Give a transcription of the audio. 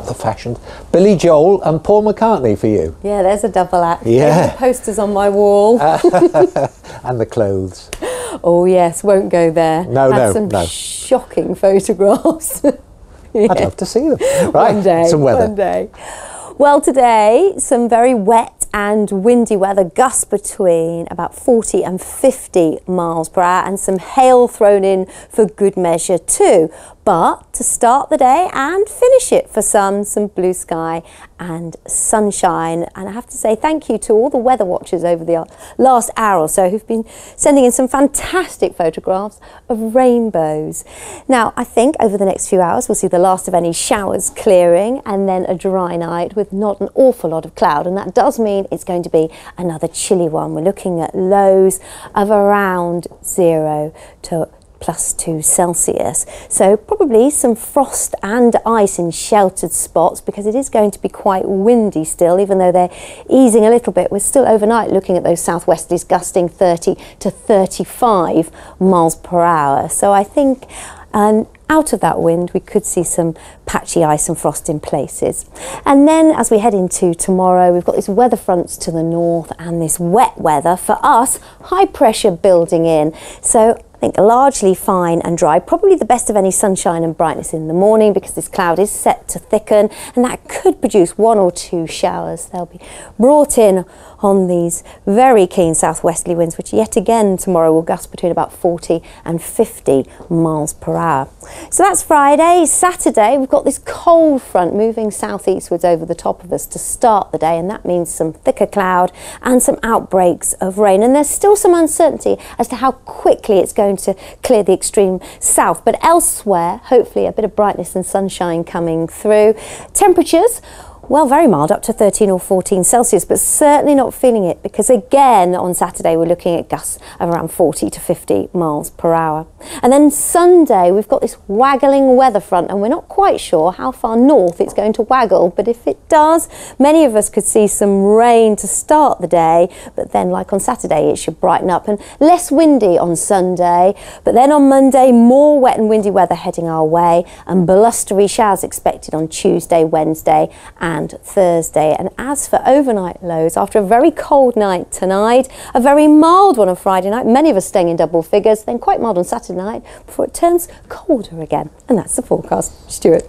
the fashions. Billy Joel and Paul McCartney for you. Yeah, there's a double act. Yeah. The posters on my wall. And the clothes. Oh yes, won't go there. No, some no. shocking photographs. Yeah. I'd love to see them. Right, One day, some weather. one day. Well, today, some very wet and windy weather, gusts between about 40 and 50 miles per hour, and some hail thrown in for good measure too. But to start the day and finish it for some blue sky and sunshine. And I have to say thank you to all the weather watchers over the last hour or so who've been sending in some fantastic photographs of rainbows. Now, I think over the next few hours we'll see the last of any showers clearing, and then a dry night with not an awful lot of cloud. And that does mean it's going to be another chilly one. We're looking at lows of around 0 to +2 Celsius. So probably some frost and ice in sheltered spots, because it is going to be quite windy still, even though they're easing a little bit. We're still overnight looking at those southwesterlies gusting 30 to 35 miles per hour. So I think out of that wind we could see some patchy ice and frost in places. And then as we head into tomorrow, we've got these weather fronts to the north and this wet weather. For us, high pressure building in. So I think largely fine and dry, probably the best of any sunshine and brightness in the morning, because this cloud is set to thicken, and that could produce 1 or 2 showers. They'll be brought in on these very keen southwesterly winds, which yet again tomorrow will gust between about 40 and 50 miles per hour. So that's Friday. Saturday, we've got this cold front moving southeastwards over the top of us to start the day, and that means some thicker cloud and some outbreaks of rain. And there's still some uncertainty as to how quickly it's going to clear the extreme south, but elsewhere hopefully a bit of brightness and sunshine coming through. Temperatures, well, very mild, up to 13 or 14 Celsius, but certainly not feeling it, because again on Saturday we're looking at gusts of around 40 to 50 miles per hour. And then Sunday we've got this waggling weather front, and we're not quite sure how far north it's going to waggle, but if it does, many of us could see some rain to start the day, but then like on Saturday it should brighten up, and less windy on Sunday. But then on Monday, more wet and windy weather heading our way, and blustery showers expected on Tuesday, Wednesday and Thursday. And as for overnight lows, after a very cold night tonight, a very mild one on Friday night, many of us staying in double figures, then quite mild on Saturday night before it turns colder again. And that's the forecast. Stuart.